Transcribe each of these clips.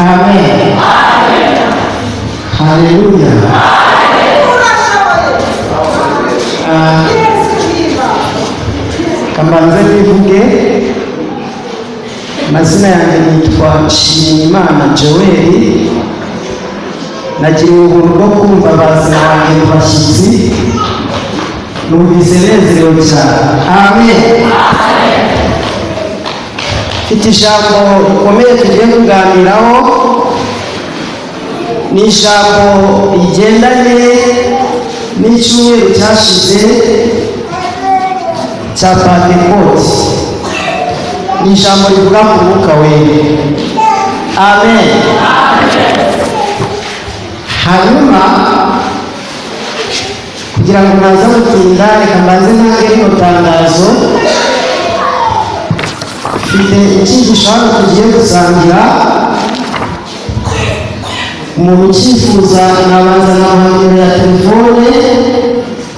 Amen. Haleluya. Kamanze bivuge amazina yanjye nitwa Nshimiyimana Joel. Nagiye ubuntu bwo kumva abazina banjye bashyitsi, numvise nezerewe cyane. Amen. Mfite ijambo rikomeye tugiye kuganiraho. Ni ijambo rigendanye n'icyumweru cyashize cya Pentecote. Ni ijambo rivuga ku Mwuka Wera. Amen. Hanyuma kugira ngo naza gutinda, reka mbanze ntange rino tangazo. Mfite icyigisho hano tugiye gusangira. Umuntu ucyifuza nabanza namuha ya telefone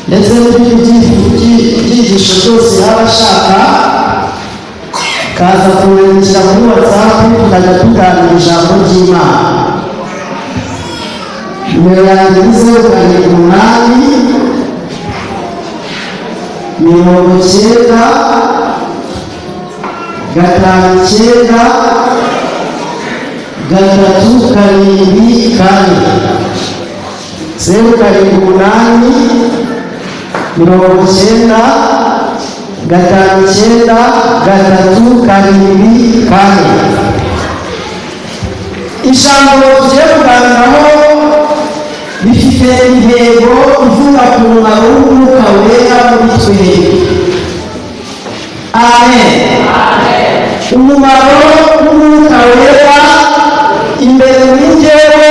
ndetse n'ibindi byigisho byose yaba ashaka, kaza kumenyesha kuri WhatsApp tukajya tuganira ijambo ry'Imana. Nimero yanjye ni 0 Ijambo tugiye kuganiraho bifite intego ivuga ku mumaro w'Umwuka Wera muri twe. Amen. Umumaro w'Umwuka Wera imbere muri njyewe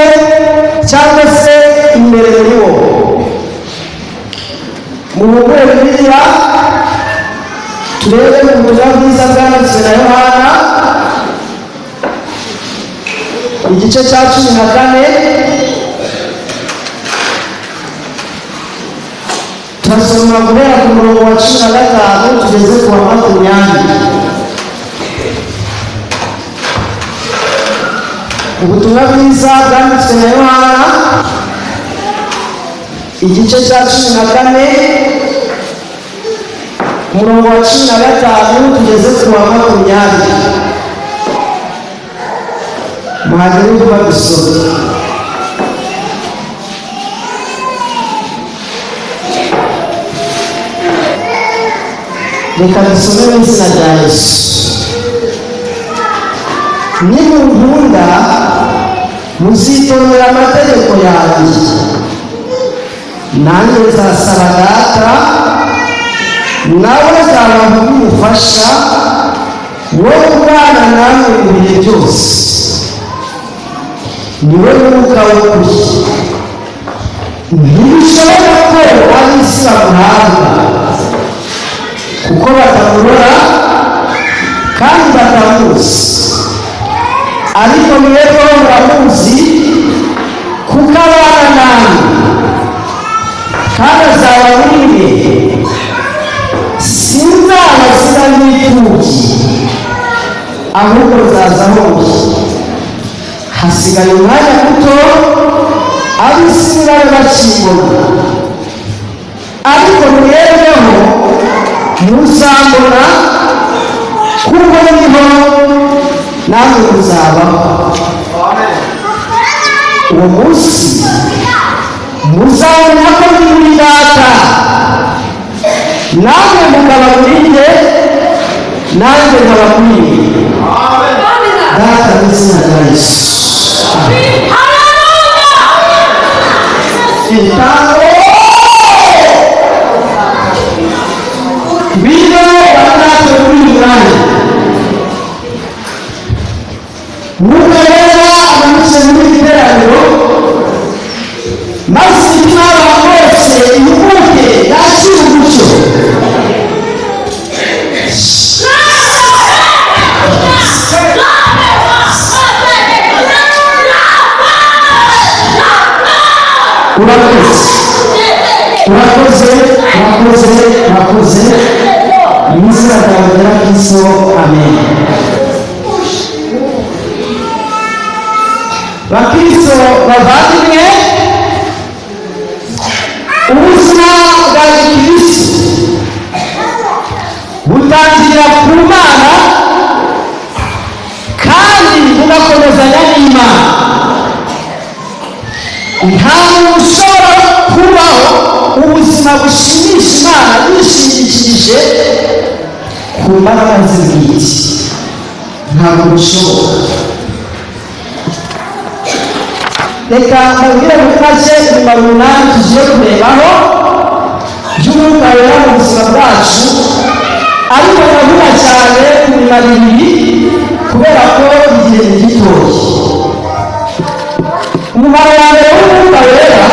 cyangwa se imbere muri wowe. Mu Bibiliya turebe mu butumwa bwiza bwanditswe na Yohana igice cya 14, turasoma guhera ku murongo wa 15 tugeze ku wa 20. Ubutumwa bwiza bwanditswe na Yohana igice cya 14 umurongo wa 15 tugeze ku wa 20. Muhagere kuba gusoma. Reka dusome mu izina rya Yesu. Nimunkunda muzitondera amategeko yanjye, nanjye nzasaba Data, nawe azabaha umufasha wo kubana namwe mu bihe byose. Niwe Mwuka w'ukuri. Ntibishoboka ko ab'isi bamuhabwa, kuko batamubona kandi batamuzi, ariko mwebwe muramuzi kuko abana namwe kandi azaba muri mwe. Sinzabasiga nk'imfubyi, ahubwo nzaza hose. Hasigaye umwanya muto ab'isi bari bakibona, ariko mwebweho muzambona, kuko niho namwe muzabaho. Uwo munsi muzabona ko ndi muri Data, namwe mukaba muri njye, nanjye nkaba muri mwe. Data mu izina rya Yesu. Bino batatu kuri mwanya Mwuka Wera amanutse muri iteraniro, maze imitima y'abantu bose ihuguke yakire umucyo. Urakoze mu izina rya Yesu. Amen. bakristo bavandimwe, ubuzima bwa gikristo butangirira ku Mana kandi bugakomezanya n'Imana. nta muntu ushobora kubaho ubuzima bushimisha Imana yishingikirije ku mbaraga ze bwite, ntabwo bishoboka. reka mbabwire muri make nyuma runaka tugiye kurebaho by'umwuka wera mu buzima bwacu, ariko ndavuga cyane ku nyuma bibiri kubera ko igihe ni gitoya. umumaro wa mbere w'umwuka wera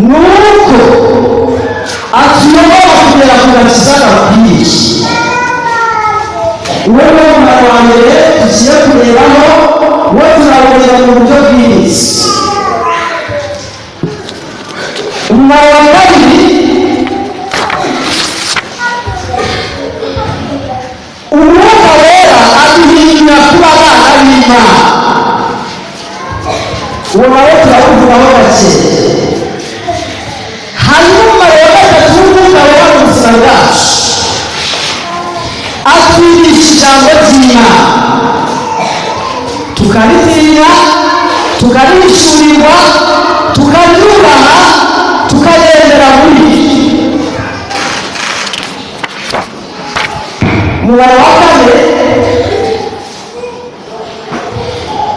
ni uko atuyobora kugera ku gakiza gakwiye. uwo ni wo mumaro wa mbere tugiye kurebaho, wo turawureba mu buryo bwiza. umumaro wa kabiri, umwuka wera aduhindura kuba abana b'Imana. uwo nawe turawuvugaho gake. hanyuma umumaro wa gatatu w'umwuka wera mu buzima bwacu, atwigisha ijambo ry'Imana tukaritinya, tukarihishurirwa, tukaryubaha, tukagendera muri ryo. umubare wa kane,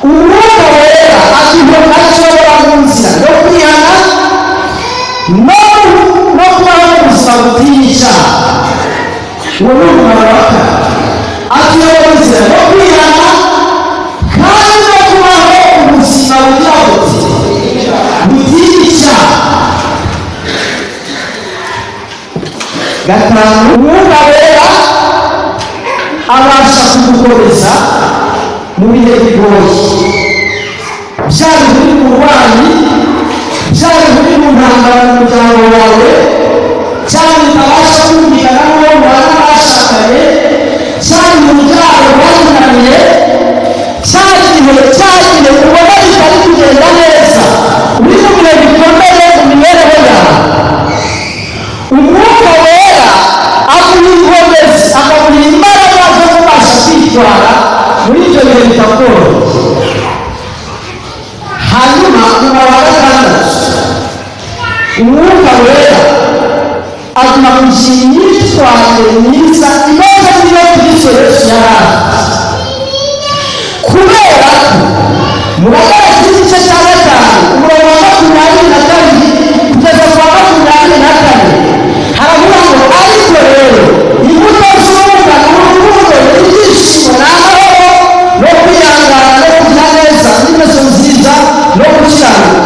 umwuka wera ashobora mu nzira yo kwihana no kubaho mu buzima butinya icyaha. uwo ni umubare wa kane, ashobora mu nzira yo kwihana kandi no kubaho ubuzima bugira butinya icyaha. gatanu, umwuka wera abasha kugukomeza mu bihe bigoye, byaba uri mu burwayi, byaba uri mu ntambara mu muryango wawe, cyangwa utabasha kumvikana n'uwo mubana bashakanye, cyangwa umuryango wananiye, cya gihe ubona bitari kugenda neza, uri mu bihe bikomeye mu mibereho yawe, umwuka wera aguha inkomezi, akaguha imbaraga zo kubasha kwitwara muri ibyo bihe bitakoroheye. hanyuma umubare wa gatandatu, umwuka wera aduha kugira imyitwarire myiza imeze nk'iyo Kristo Yesu yari afite. kubera ko mu Bagalati igice cya 5 umurongo wa 22 kugeza ku wa 24 haravuga ngo ariko rero imbuto z'umwuka ni urukundo, ibyishimo, n'amahoro, no kwihangana, no kugira neza, n'ingeso nziza, no gukiranuka,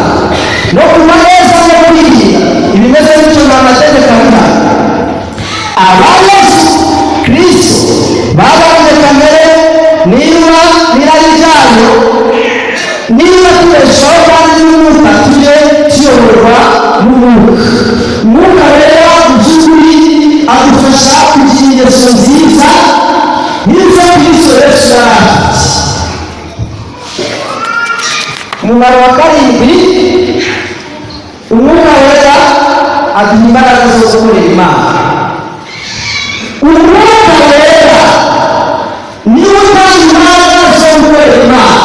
no kunywa neza, no kwirinda. ibimeze bityo ni amategeko avuga. aba Yesu Kristo babambye kamere n'irari ryayo, niba tubeshaho kandi n'umwuka tujye tuyoborwa n'umwuka. umwuka rero mu by'ukuri adufasha kugira ingeso nziza n'izo Kristo Yesu yari afite. umumaro wa karindwi, umwuka wera aduha imbaraga zo gukorera Imana. umwuka wera niwe utanga imbaraga zo gukorera Imana.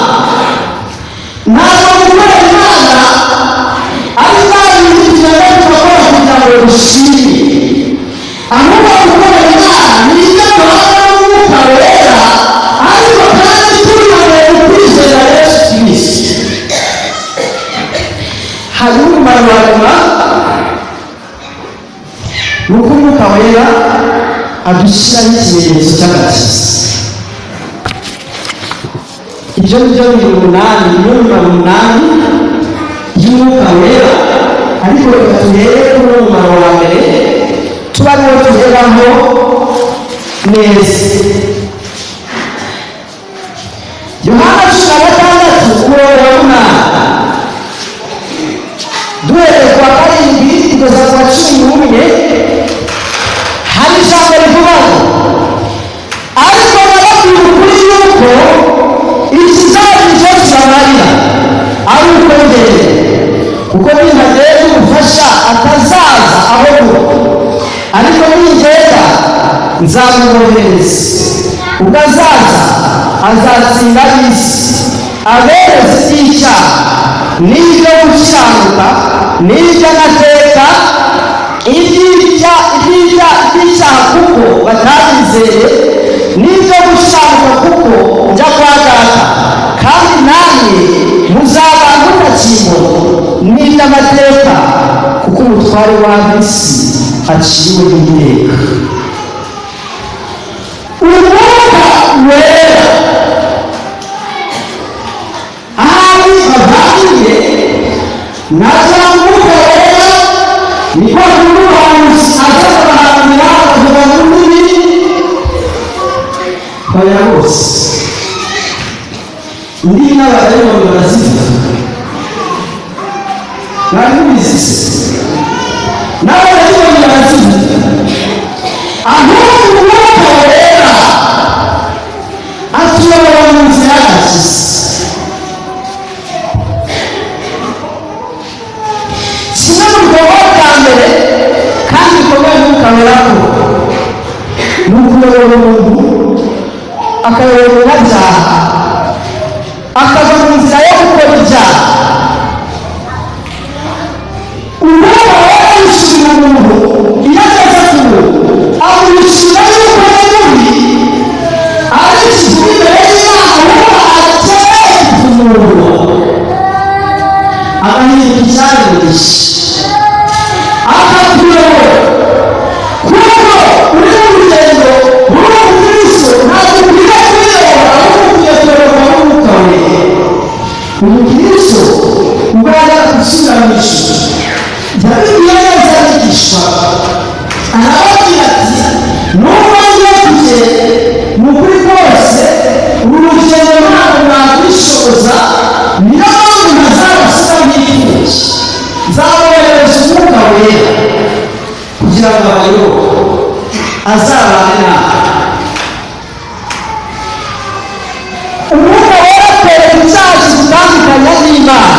ntabwo gukorera Imana ari Imana tugenda tugakora kugira ngo dushime, ahubwo gukorera Imana ni ibyo duhabwa n'umwuka wera, ariko kandi tubihawe mu kwizera Yesu Kristo. hanyuma umumaro wa nyuma ni uko umwuka wera adushyiraho ikimenyetso cy'agakiza. ibyo ni byo bibiri umunani, niyo mumaro 8 y'umwuka wera, ariko reka turebe kuri uwo mumaro wa mbere tuba ariwo turebaho neza. Yohana 16 umurongo wa 8, duhereye ku wa 7 kugeza ku wa 11, hari ijambo rivuga ngo ariko nababwira ukuri yuko ikizaba nicyo kibamara kuko nihagiye umufasha atazaza aho ngo, ariko ningenda nzamwohereza. Ubwo azaza azatsinda isi, abereze iby'icyaha n'ibyo gukiranuka n'iby'amateka, iby'icyaha kuko batanyizeye, n'ibyo gukiranuka kuko njya kwa Data, kandi namwe muzaba mutakimbona, n'iby'amateka kuko umutware w'ab'isi aciwe n'iteka. Umwuka wera ahari abahiriye naza umwuka wera niko umuhanuzi aza abaharanira akavuga n'ururimi baya bose. Ndi n'abadayimoni barazivuga, nari mubizi se? N'abadayimoni barazivuga, ahubwo umwuka wera atuyobora mu nzira y'agakiza. Kimwe mu bikorwa bya mbere kandi bikomeye umwuka wera ko ni ukuyobora umuntu, akayobora umunyabyaha akava mu nzira yo gukora ibyaha. Umwuka wera yishimira umuntu iyo ageze ku muntu, amwishimira yuko ari mubi, arishyize imbere y'Imana aho akeneye kuvumurwa, agahinduka icyaremesha, akakuyobora. Kuko uri mu rugendo ruri mu Kristo, ntabwo ukwiye kwiyobora, ahubwo ukwiye kuyoborwa n'umwuka wera. Umukristo ubwo yajyaga gusubira mu ijuru, yabibwiye neza abigishwa, arababwira ati nubwo ngiye kugenda mu kuri kose, uru rugendo ntabwo mwakwishoboza, niyo mpamvu ntazabasiga nk'imfubyi, nzaboherereza umwuka wera kugira ngo abayobore, azabane nawe. Umwuka wera atwereka icyaha kidutandukanya n'Imana.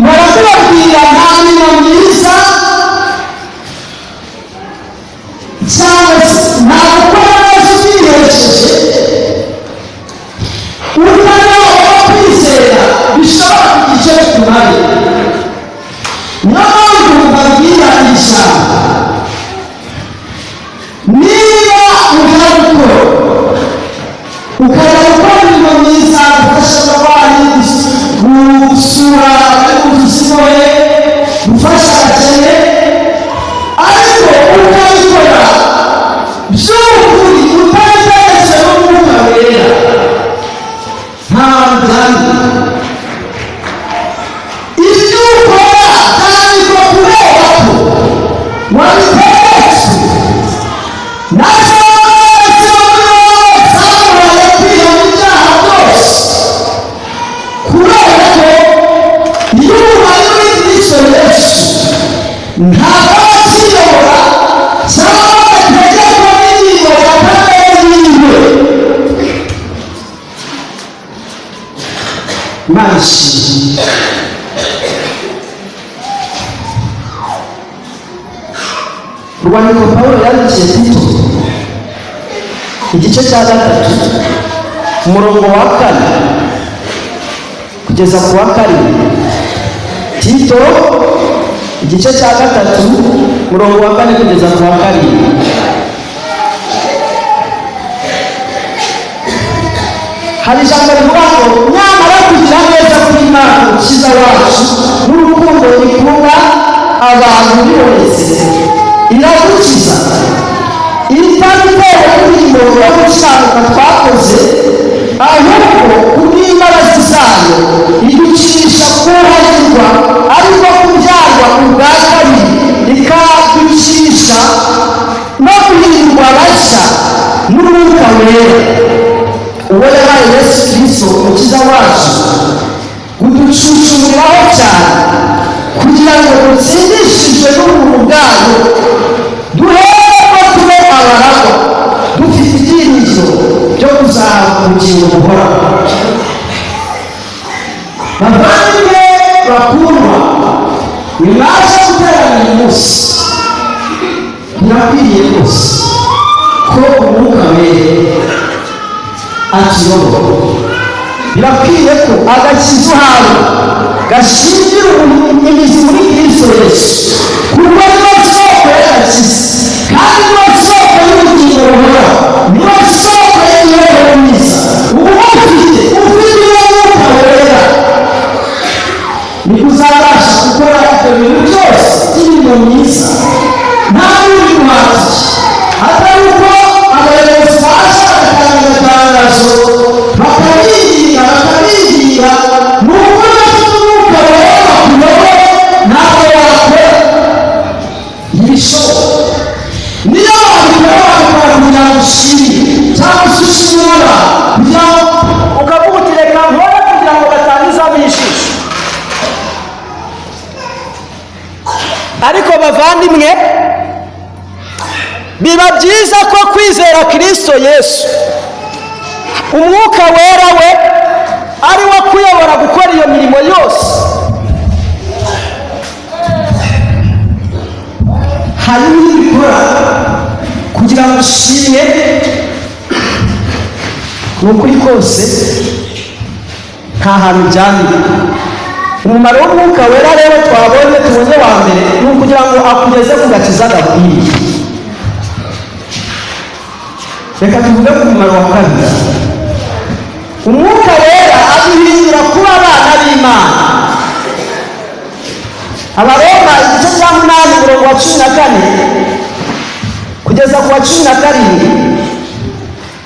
Baratubabwira nta mirimo myiza cyangwa se nta gukora neza ubyiherekeje, utanaho kwizera bishobora kugira icyo bitumare. Niyo mpamvu babwira ijambo, niba ujya gukora ukajya gukora imirimo myiza, gufasha abarwayi, gusura abari mu dusohoye, gufasha abakene, ariko ukabikora by'ukuri utabitegetse n'umwuka wera, ntabwo byandika. Ibyo ukora byandikwa kubera ko wabitegetse. Nazo zamuhaye kwiha mu byaha byose, kubera ko iyo umuntu ari muri Kristo Yesu ntabwo akiyobora cyangwa ategekwa n'ingingo ya kamere yiwe. Imana ishimwe. Urwandiko Pawulo yandikiye Tito, igice cya 3 umurongo wa 4 kugeza ku wa 7. Tito igice cya 3 umurongo wa 4 kugeza ku wa 7. Hari ijambo rivuga ngo nyamara kugira neza kw'Imana umukiza wacu n'urukundo ikunda abantu bose iradukiza, itabitewe n'ingingo yo gukiranuka twakoze, ahubwo kubw'imbaraga zayo iducisha kuhagirwa, ariko kubyarwa ubwa kabiri, ikaducisha no guhindurwa bashya n'umwuka wera, uwo yahaye Yesu Kristo umukiza wacu, kuducucumiraho cyane kugira ngo dutsindishijwe n'ubuntu bwayo duhereko tube abaragwa, dufite ibyiringiro byo kuzahabwa ubugingo buhoraho. Bavandimwe, bakundwa nimwaje guterana uyu munsi birakwiriye rwose ko umwuka wera atuyobora. Birakwiriye ko agakiza uhawe gashingira imizi muri Kristo Yesu, kuko niyo soko y'agakiza kandi niyo soko y'ubugingo buhoraho, niyo soko y'imibereho myiza. Uba ufite uwo mwuka wera niko uzabasha gukora ibyo bintu byose by'imirimo myiza nta wundi muhanzi, atari uko abayobozi baje bagatanga amatangazo bakabinginga ni uko bafite umwuka wera bakuyobora ntabwo wakora ntibishoboka. niyo babikora kugira ngo ushime cyangwa se ushimira kugira ngo ukavuga uti reka nkore kugira ngo batangiza abijisho. Ariko bavandimwe, biba byiza ko kwizera Kristo Yesu umwuka wera we ari wo kuyobora gukora iyo mirimo yose. hari n'ibikora kugira ngo ushimwe ni ukuri kose nta hantu byandika. umumaro w'umwuka wera rero tubonye wa mbere ni ukugira ngo akugeze ku gakiza gakwiriye. reka tuvuge ku mumaro wa kabiri. umwuka wera aduhindura kuba abana b'Imana. Abaroma igice cya 8 umurongo wa 14 kugeza ku wa 17.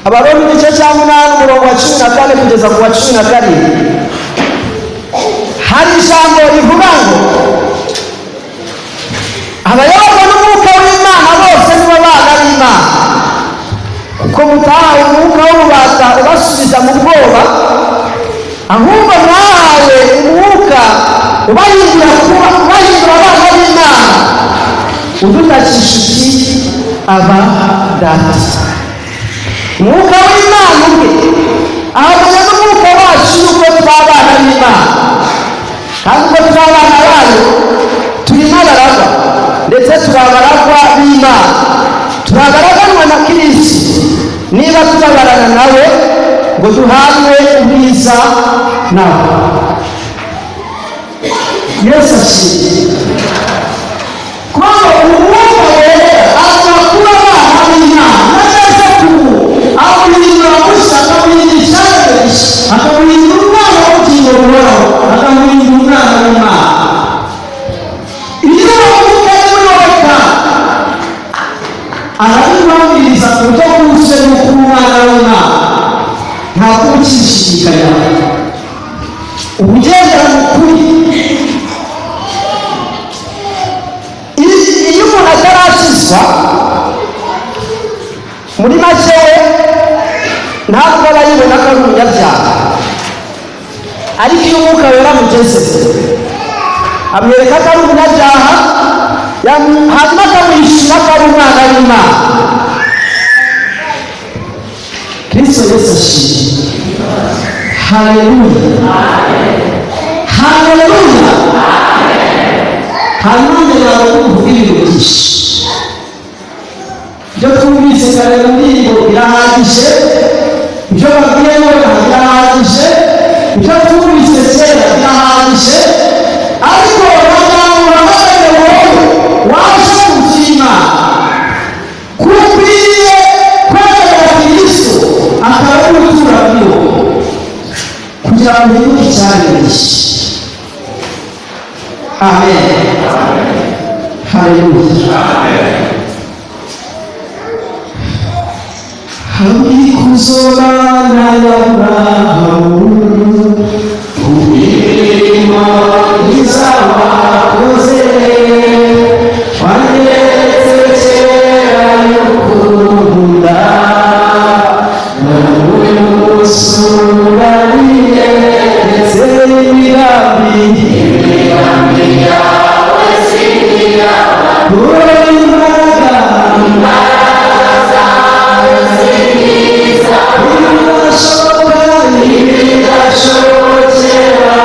Abaroma igice cya 8 umurongo wa 14 kugeza ku wa 17 hari ijambo rivuga ngo abayoborwa n'umwuka w'Imana bose nibo bana b'Imana, kuko mutahawe umwuka w'ububata ubasubiza mu bwoba, ahubwo mwahawe umwuka ubahindura abana b'Imana, udutakisha uti aba data. umwuka w'Imana ubwe ahamanya n'umwuka wacu yuko turi abana b'Imana, kandi ubwo turi abana bayo turi n'abaragwa, ndetse turi abaragwa b'Imana, turi abaraganwa na Kristo niba tuzabarana nawe ngo duhabwe ubwiza nawe. Yesu ashimwe. Kuko umwuka wera aza kuba abana b'Imana, neza amuhindura gusa, akamuhindisha akamuhindura umwana w'ubugingo buhoraho, akamuhindura umwana w'Imana. iyo umwuka w'Imana arabibabwiriza ku buryo bwose n'uko umwana w'Imana ntabwo ukishishikanya, ubugendera mu kuri. iyo umuntu atarashyizwa muri make we ntabwo aba yibona ko ari umunyabyaha, ariko iyo umwuka wera amugeze amwereka ko ari umunyabyaha, hanyuma akamwishyura ko ari umwana w'Imana. Kristo Yesu ashimwe. Haleluya, haleluya. hanyuma mbere yawe kuvuga ibintu byinshi ibyo twumvise kare mu ndirimbo birahagije, ibyo babwiye noneho birahagije, ibyo twumvise kera birahagije, ariko urabona wowe waje kubyima kukwiriye kwemera Kristo akaba ari umutura muri wowe kugira ngo uhinduke icyaremwe. Amen. Haleluya. Hamdi kuzobana y'Abrahamu ubirimo izabakoze wandetse kera y'ukunda n'umusubaniye ndetse n'imigambi yawe singira Shokera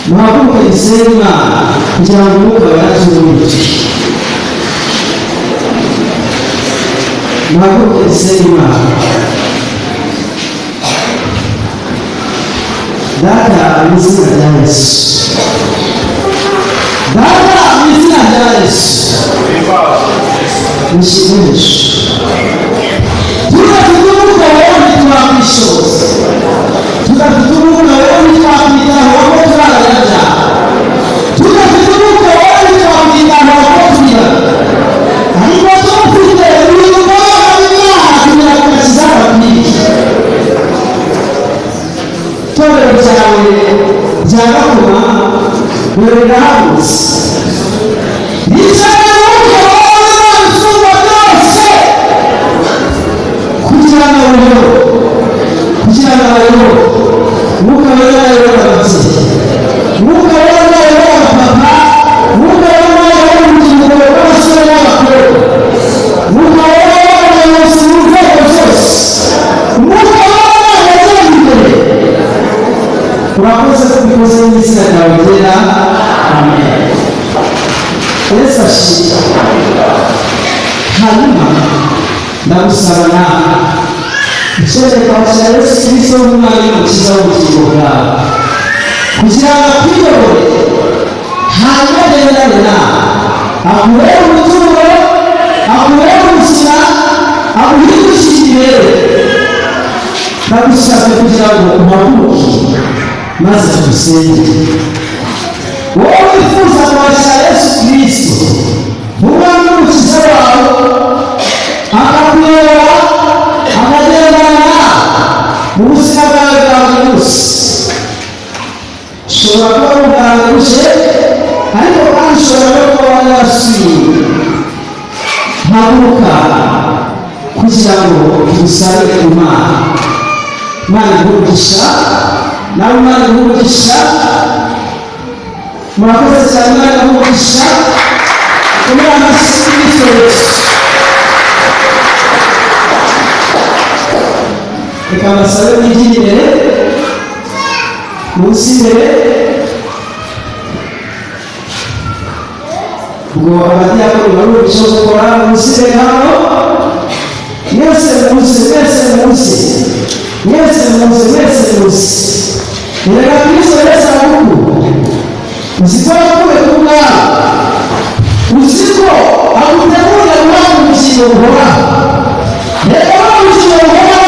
Muhaguruke dusenge Imana kugira ngo umwuka wera atuyobore. Muhaguruke dusenge Imana. Data mu izina rya Yesu. Data mu izina rya Yesu. Nishimishe. Tudafite umwuka wera ntitwakwishoza. Tudafite umwuka wera ntitwakwitaho aho turarajya. Tudafite umwuka wera ntitwakwitaho aho turira. Ariko tufite umwuka w'Imana kugira ngo agakiza kaboneke. Torero ryawe rya Gakoma rirahagurutse. Ricaye umwuka w'Imana usumba byose kugira ngo abayobore. Kugira ngo abayobore. Umwuka wera ayobora ababyeyi. Umwuka wera ayobora abapapa. Umwuka wera ayobora urubyiruko rw'abasore n'abakobwa. Umwuka wera ayobora abayobozi mu nzego zose. Umwuka wera ayobora imbere. Urakoze ko ubikoze mu izina ryawe ryera. Amen. Yesu ashimwe. Hanyuma ndagusaba nawe ushobora kwakira Yesu Kristo nk'umwami n'umukiza w'ubugingo bwawe kugira ngo akwiyobore hanyuma agendane nawe akubere umutungo akubere ubuzima aguhindukire imbere. Ndagusaba kugira ngo uhaguruke maze tugusenge. Wowe wifuza kwakira Yesu Kristo nk'umwami n'umukiza wawe akakuyobora akagendana mu buzima bwawe bwa buri munsi. Ushobora kuba wunganiruje ariko kandi ushobora no kuba warasuye. Haguruka kugira ngo tugusabe Imana. Imana iguhe umugisha nawe Imana iguhe umugisha. Murakoze cyane. Imana iguhe umugisha. Kumera amashyi Kristo Yesu. Reka basabe mwigire imbere munsi imbere ubwo abadiyakoni barusha gukora munsi imbere hano. Mwese munsi mwese munsi mwese munsi mwese munsi. Erega Kristo Yesu arakukunda. Uzi ko yakuye ku mwana. Uzi ko agutegurira guhabwa ubugingo buhoraho. Reka ubugingo buhoraho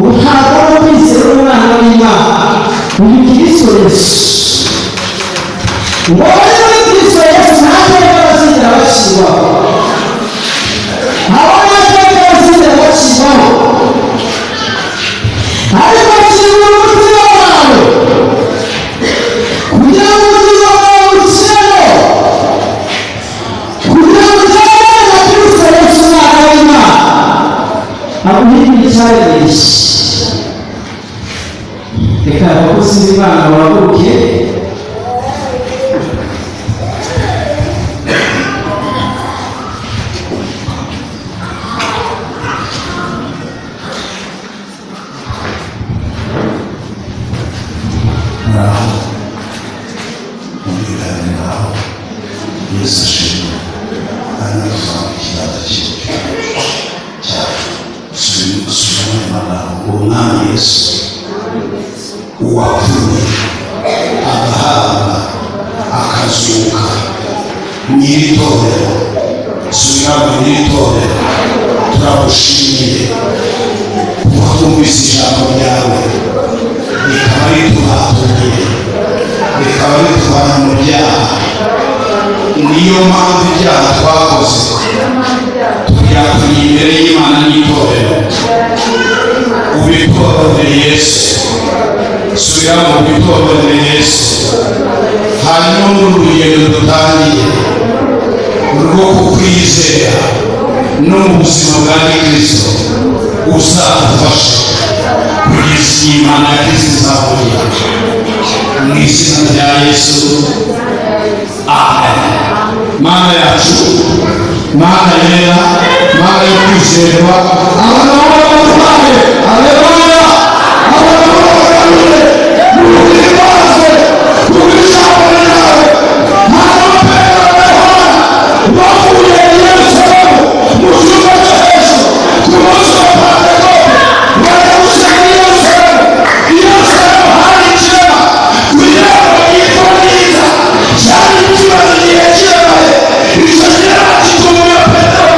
uhabwa no kwizera umwana w'Imana. Uyu Kristo Yesu. Ngo bari muri Kristo Yesu nta teka bazigera bacirwaho. Abo nta teka bazigera bacirwaho. Ariko kingura umutima wawe kugira ngo umutima wawe ukiremo. Kugira ngo ugendane na Kristo Yesu umwana w'Imana. Aguhindura icyaremeshe. reka abakozi b'Imana bahaguruke. Yesu ashimwe. Hanyuma ikiganza cyacu gusubiramo Imana umwami Yesu uwapfuye agahabwa akazuka nyir'itorero, subiramo nyir'itorero, turagushimiye kuba twumvise ijambo ryawe rikaba rituhatuye, rikaba rituvana mu byaha. Niyo mpamvu ibyaha twakoze tubyakuriye imbere y'Imana n'itorero. Ubitorere Yesu, subiramo ubitorere Yesu. Hanyuma n'urugendo dutangiye rwo kukwizera no mu buzima bwa Kristo uzadufashe kugeza Imana ya Kristo izahurira mu izina rya Yesu. Amen. Mana yacu, Mana yera, Mana yo kwizerwa, abantu b'abatware, haleluya, abantu b'abaganure, muhimbaze kubw'ijambo ryawe. Mana bapera Yohana bavuye i Yerusalemu mu cyumba cyo hejuru ku munsi wa Pentekote, bajya gusenga i Yerusalemu. I Yerusalemu hari ikirema ku irembo ryitwa Ryiza, cyari ikibazo igihe kibaye. Icyo kirema gitumye Petero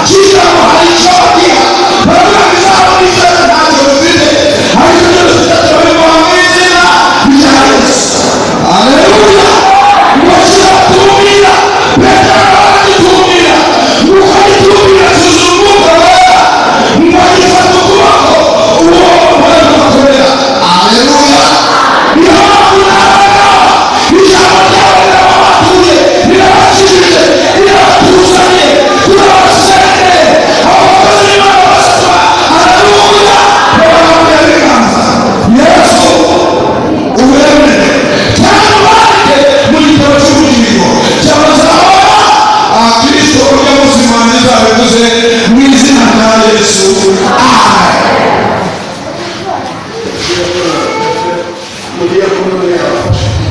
kigira ngo hari icyo bagira, baravuga ngo izaba n'icyaha ntacyo bifite, ariko byose bitatubibwa mu izina rya Yesu. Haleluya. Bakiratumira Petero baragitumira, nuko agitumira zuzuza umwuka wera, ngo agifata ukuboko uwo mugore bakorera. Haleluya. Niyo mpamvu nabaga ijambo ryawe rirababatuye, rirabakijije, rirabatuzanye, turabasengere abakozi b'Imana basaba. Haleluya. Babahamya ibiganza. Yesu uburemere cyane ubandike mu gitabo cy'ubugingo cy'abazabona Kristo urya muzima nziza bivuze mu izina rya Yesu. Amen.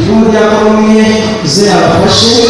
N'umuryango umwe ze abafashe